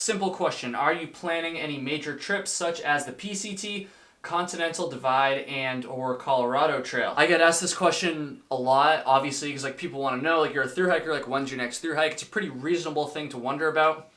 Simple question, are you planning any major trips such as the PCT, Continental Divide, and or Colorado Trail? I get asked this question a lot, obviously, because like people want to know, like you're a thru hiker, like when's your next thru hike? It's a pretty reasonable thing to wonder about.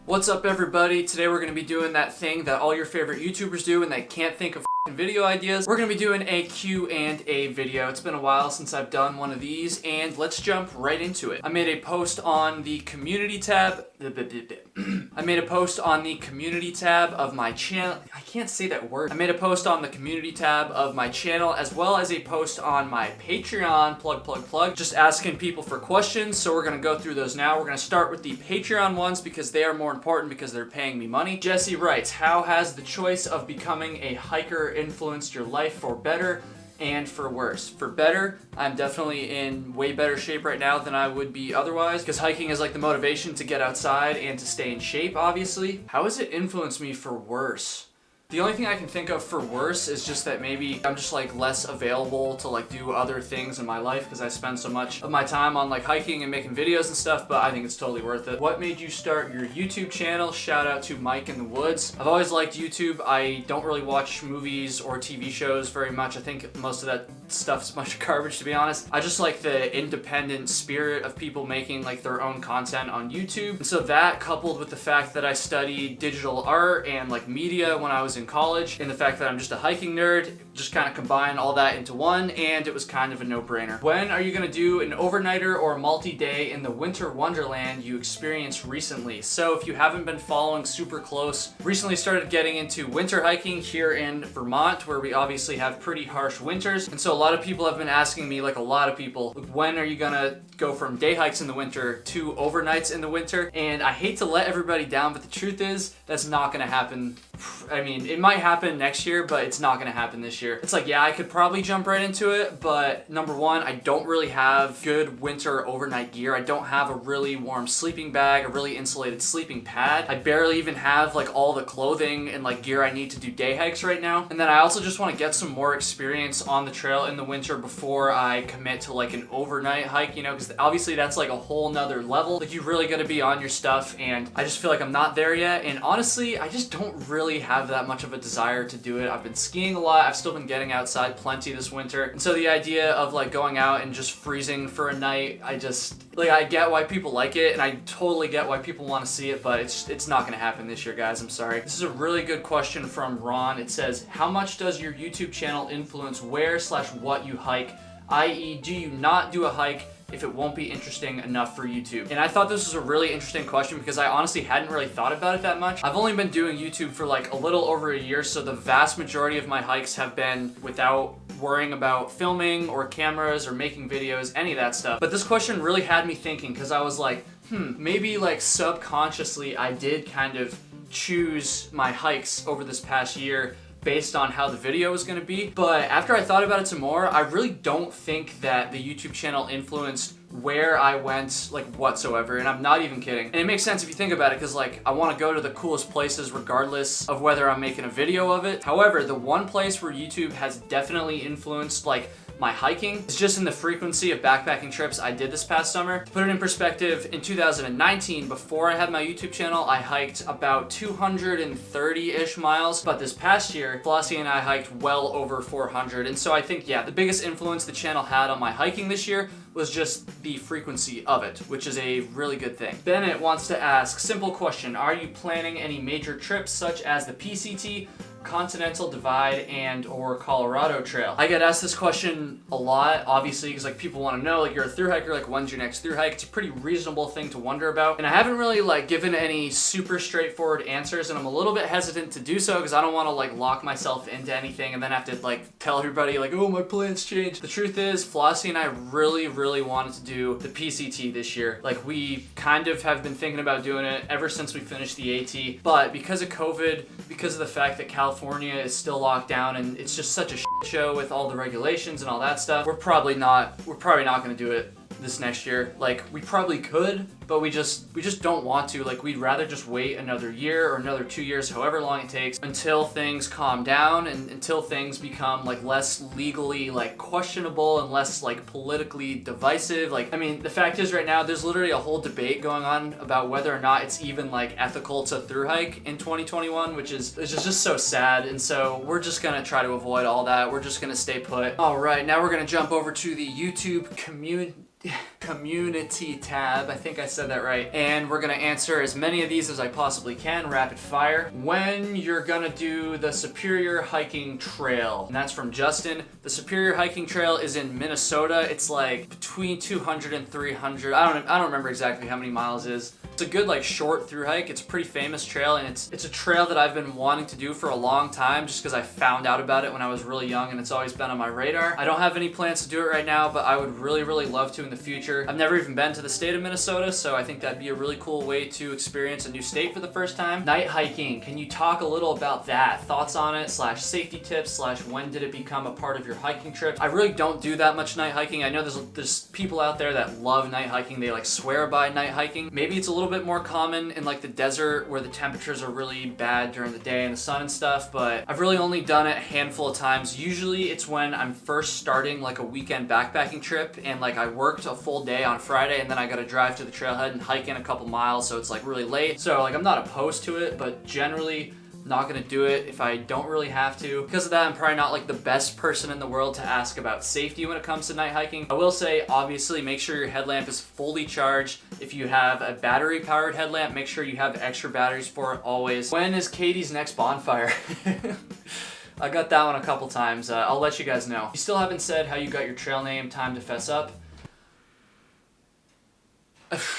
What's up everybody? Today we're going to be doing that thing that all your favorite YouTubers do and they can't think of video ideas. We're going to be doing a Q&A video. It's been a while since I've done one of these, and let's jump right into it. I made a post on the community tab. I made a post on the community tab of my channel. I can't say that word. I made a post on the community tab of my channel, as well as a post on my Patreon, plug, just asking people for questions. So we're going to go through those now. We're going to start with the Patreon ones because they are more important because they're paying me money. Jesse writes, how has the choice of becoming a hiker influenced your life for better and for worse? For better, I'm definitely in way better shape right now than I would be otherwise, because hiking is like the motivation to get outside and to stay in shape, obviously. How has it influenced me for worse? The only thing I can think of for worse is just that maybe I'm just like less available to like do other things in my life because I spend so much of my time on like hiking and making videos and stuff, but I think it's totally worth it. What made you start your YouTube channel? Shout out to Mike in the Woods. I've always liked YouTube. I don't really watch movies or TV shows very much. I think most of that stuff's a bunch of garbage, to be honest. I just like the independent spirit of people making like their own content on YouTube. And so that, coupled with the fact that I studied digital art and like media when I was in college, and the fact that I'm just a hiking nerd, just kind of combine all that into one, and it was kind of a no-brainer. When are you gonna do an overnighter or multi-day in the winter wonderland you experienced recently? So if you haven't been following super close, recently started getting into winter hiking here in Vermont, where we obviously have pretty harsh winters. And so a lot of people have been asking me, like a lot of people, when are you gonna go from day hikes in the winter to overnights in the winter? And I hate to let everybody down, but the truth is that's not gonna happen. I mean, it might happen next year, but it's not gonna happen this year. It's like, yeah, I could probably jump right into it, but number one, I don't really have good winter overnight gear. I don't have a really warm sleeping bag, a really insulated sleeping pad. I barely even have like all the clothing and like gear I need to do day hikes right now. And then I also just want to get some more experience on the trail in the winter before I commit to like an overnight hike, you know, because obviously that's like a whole nother level. Like you really got to be on your stuff, and I just feel like I'm not there yet. And honestly, I just don't really have that much of a desire to do it. I've been skiing a lot. I've still been getting outside plenty this winter. And so the idea of like going out and just freezing for a night, I get why people like it, and I totally get why people want to see it, but it's not going to happen this year, guys. I'm sorry. This is a really good question from Ron. It says, how much does your YouTube channel influence where/what you hike? I.e., do you not do a hike if it won't be interesting enough for YouTube? And I thought this was a really interesting question because I honestly hadn't really thought about it that much. I've only been doing YouTube for like a little over a year, so the vast majority of my hikes have been without worrying about filming or cameras or making videos, any of that stuff. But this question really had me thinking, because I was like, maybe like subconsciously I did kind of choose my hikes over this past year based on how the video was going to be. But after I thought about it some more, I really don't think that the YouTube channel influenced where I went like whatsoever, and I'm not even kidding. And it makes sense if you think about it, because like I want to go to the coolest places regardless of whether I'm making a video of it. However, the one place where YouTube has definitely influenced like my hiking is just in the frequency of backpacking trips I did this past summer. To put it in perspective, in 2019, before I had my YouTube channel, I hiked about 230-ish miles, but this past year, Flossie and I hiked well over 400. And so I think, yeah, the biggest influence the channel had on my hiking this year was just the frequency of it, which is a really good thing. Bennett wants to ask, simple question, are you planning any major trips such as the PCT, Continental Divide, and or Colorado Trail? I get asked this question a lot, obviously, because like people want to know, like you're a thru hiker, like when's your next thru hike? It's a pretty reasonable thing to wonder about, and I haven't really like given any super straightforward answers, and I'm a little bit hesitant to do so because I don't want to like lock myself into anything and then have to like tell everybody like, oh, my plans changed. The truth is, Flossie and I really wanted to do the PCT this year. Like we kind of have been thinking about doing it ever since we finished the AT, but because of COVID, because of the fact that California is still locked down and it's just such a shit show with all the regulations and all that stuff, we're probably not going to do it this next year. Like, we probably could, but we just don't want to. Like, we'd rather just wait another year or another 2 years, however long it takes, until things calm down and until things become like less legally like questionable and less like politically divisive. Like, I mean, the fact is right now there's literally a whole debate going on about whether or not it's even like ethical to thru hike in 2021, which is just so sad. And so we're just gonna try to avoid all that. We're just gonna stay put. All right, now we're gonna jump over to the YouTube community tab. I think I said that right. And we're gonna answer as many of these as I possibly can, rapid fire. When you're gonna do the Superior Hiking Trail. And that's from Justin. The Superior Hiking Trail is in Minnesota. It's like between 200 and 300. I don't remember exactly how many miles it is. It's a good like short thru hike. It's a pretty famous trail, and it's a trail that I've been wanting to do for a long time just because I found out about it when I was really young, and it's always been on my radar. I don't have any plans to do it right now, but I would really, really love to in the future. I've never even been to the state of Minnesota, so I think that'd be a really cool way to experience a new state for the first time. Night hiking, can you talk a little about that? Thoughts on it, / safety tips, / when did it become a part of your hiking trip? I really don't do that much night hiking. I know there's people out there that love night hiking. They like swear by night hiking. Maybe it's a little bit more common in like the desert where the temperatures are really bad during the day and the sun and stuff, but I've really only done it a handful of times. Usually it's when I'm first starting like a weekend backpacking trip and like I worked a full day on Friday and then I gotta drive to the trailhead and hike in a couple miles, so it's like really late. So like I'm not opposed to it, but generally not gonna do it if I don't really have to. Because of that, I'm probably not like the best person in the world to ask about safety when it comes to night hiking. I will say, obviously, make sure your headlamp is fully charged. If you have a battery powered headlamp, make sure you have extra batteries for it always. When is Katie's next bonfire? I got that one a couple times. I'll let you guys know. You still haven't said how you got your trail name. Time to fess up.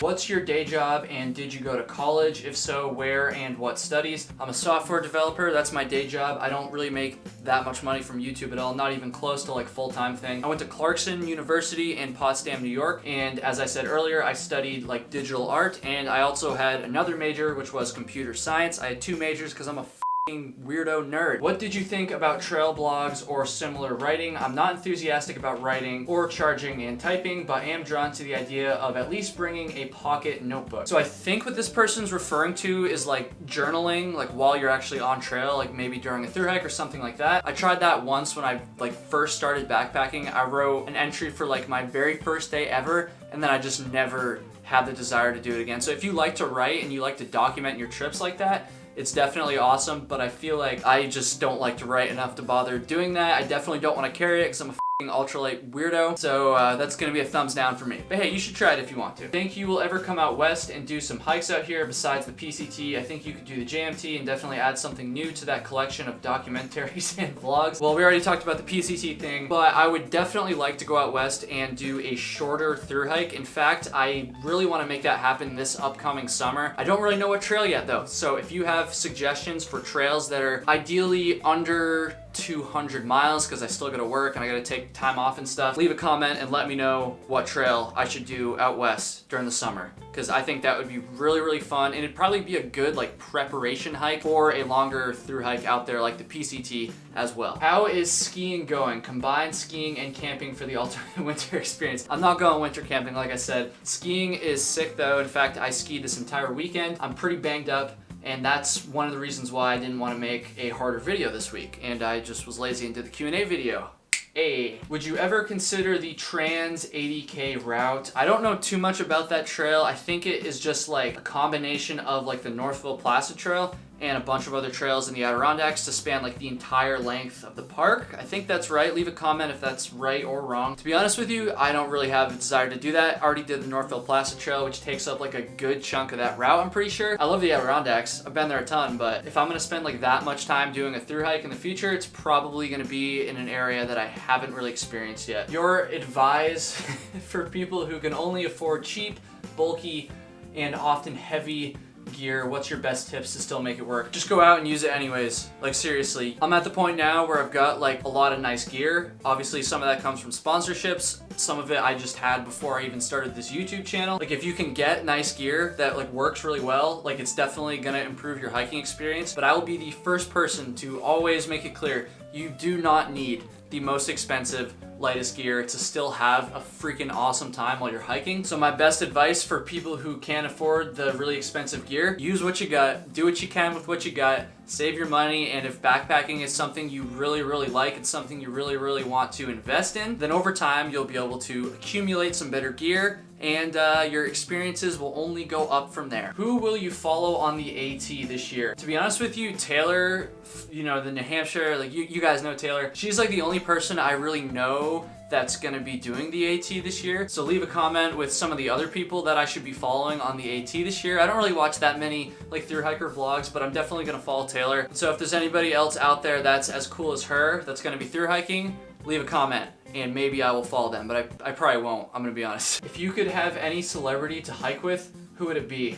What's your day job and did you go to college? If so, where and what studies? I'm a software developer. That's my day job. I don't really make that much money from YouTube at all, not even close to like full-time thing. I went to Clarkson University in Potsdam, New York, and as I said earlier, I studied like digital art, and I also had another major, which was computer science. I had 2 majors because I'm a weirdo nerd. What did you think about trail blogs or similar writing? I'm not enthusiastic about writing or charging and typing, but I am drawn to the idea of at least bringing a pocket notebook. So I think what this person's referring to is like journaling, like while you're actually on trail, like maybe during a thru hike or something like that. I tried that once when I like first started backpacking. I wrote an entry for like my very first day ever, and then I just never had the desire to do it again. So if you like to write and you like to document your trips like that, it's definitely awesome, but I feel like I just don't like to write enough to bother doing that. I definitely don't want to carry it because I'm a ultralight weirdo, so that's gonna be a thumbs down for me. But hey, you should try it if you want to. Think you will ever come out west and do some hikes out here besides the PCT? I think you could do the JMT and definitely add something new to that collection of documentaries and vlogs. Well, we already talked about the PCT thing, but I would definitely like to go out west and do a shorter thru hike. In fact, I really want to make that happen this upcoming summer. I don't really know what trail yet though, so if you have suggestions for trails that are ideally under 200 miles, because I still gotta work and I gotta take time off and stuff, leave a comment and let me know what trail I should do out west during the summer, because I think that would be really, really fun, and it'd probably be a good like preparation hike for a longer thru hike out there like the PCT as well. How is skiing going? Combine skiing and camping for the ultimate winter experience. I'm not going winter camping, like I said. Skiing is sick though. In fact, I skied this entire weekend. I'm pretty banged up, and that's one of the reasons why I didn't want to make a harder video this week, and I just was lazy and did the Q&A video. Hey, would you ever consider the Trans 80K route? I don't know too much about that trail. I think it is just like a combination of like the Northville Placid Trail and a bunch of other trails in the Adirondacks to span like the entire length of the park. I think that's right. Leave a comment if that's right or wrong. To be honest with you, I don't really have a desire to do that. I already did the Northville Placid Trail, which takes up like a good chunk of that route, I'm pretty sure. I love the Adirondacks. I've been there a ton, but if I'm gonna spend like that much time doing a thru hike in the future, it's probably gonna be in an area that I haven't really experienced yet. Your advice for people who can only afford cheap, bulky, and often heavy gear, what's your best tips to still make it work? Just go out and use it anyways. Like seriously, I'm at the point now where I've got like a lot of nice gear. Obviously some of that comes from sponsorships. Some of it I just had before I even started this YouTube channel. Like if you can get nice gear that like works really well, like it's definitely gonna improve your hiking experience. But I will be the first person to always make it clear, You do not need the most expensive, lightest gear to still have a freaking awesome time while you're hiking. So my best advice for people who can't afford the really expensive gear, use what you got, do what you can with what you got, save your money, and if backpacking is something you really, really like, it's something you really, really want to invest in, then over time you'll be able to accumulate some better gear, and your experiences will only go up from there. Who will you follow on the AT this year? To be honest with you, Taylor, you know, the New Hampshire, like you guys know Taylor, she's like the only person I really know that's gonna be doing the AT this year. So leave a comment with some of the other people that I should be following on the AT this year. I don't really watch that many like thru hiker vlogs, but I'm definitely gonna follow Taylor. So if there's anybody else out there that's as cool as her that's gonna be thru hiking, leave a comment and maybe I will follow them, but I probably won't, I'm gonna be honest. If you could have any celebrity to hike with, who would it be?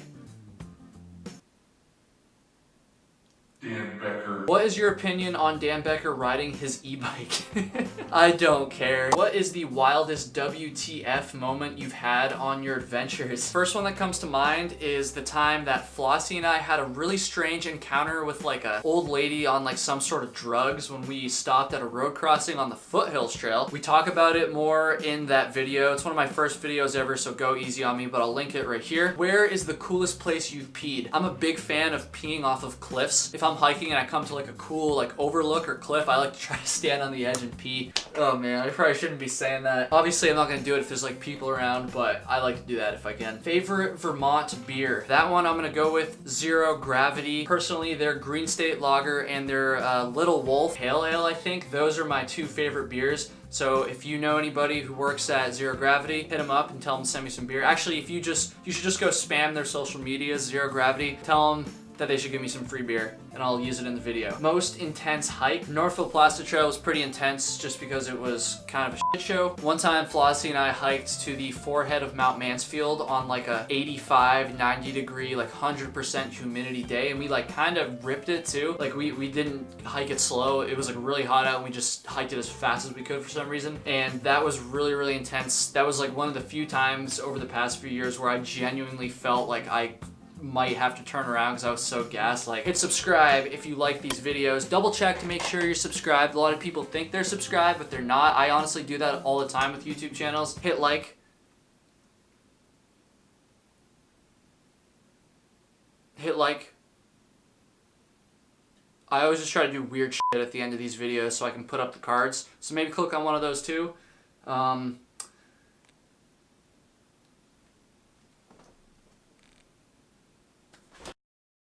Dan Becker. What is your opinion on Dan Becker riding his e-bike? I don't care. What is the wildest WTF moment you've had on your adventures? First one that comes to mind is the time that Flossie and I had a really strange encounter with like a old lady on like some sort of drugs when we stopped at a road crossing on the Foothills Trail. We talk about it more in that video. It's one of my first videos ever, so go easy on me, but I'll link it right here. Where is the coolest place you've peed? I'm a big fan of peeing off of cliffs. If I'm hiking and I come to like a cool like overlook or cliff, I like to try to stand on the edge and pee. Oh man, I probably shouldn't be saying that. Obviously I'm not gonna do it if there's like people around, but I like to do that if I can. Favorite Vermont beer? That one I'm gonna go with Zero Gravity. Personally, their Green State Lager and their Little Wolf Pale Ale, I think. Those are my two favorite beers. So if you know anybody who works at Zero Gravity, hit them up and tell them to send me some beer. Actually, you should just go spam their social medias, Zero Gravity. Tell them that they should give me some free beer and I'll use it in the video. Most intense hike. Northfield Plaster Trail was pretty intense just because it was kind of a shit show. One time Flossie and I hiked to the forehead of Mount Mansfield on like a 85, 90 degree, like 100% humidity day, and we like kind of ripped it too. Like we didn't hike it slow. It was like really hot out and we just hiked it as fast as we could for some reason. And that was really, really intense. That was like one of the few times over the past few years where I genuinely felt like I might have to turn around because I was so gassed. Like, hit subscribe if you like these videos. Double check to make sure you're subscribed. A lot of people think they're subscribed, but they're not. I honestly do that all the time with YouTube channels. Hit like. Hit like. I always just try to do weird shit at the end of these videos so I can put up the cards. So maybe click on one of those too.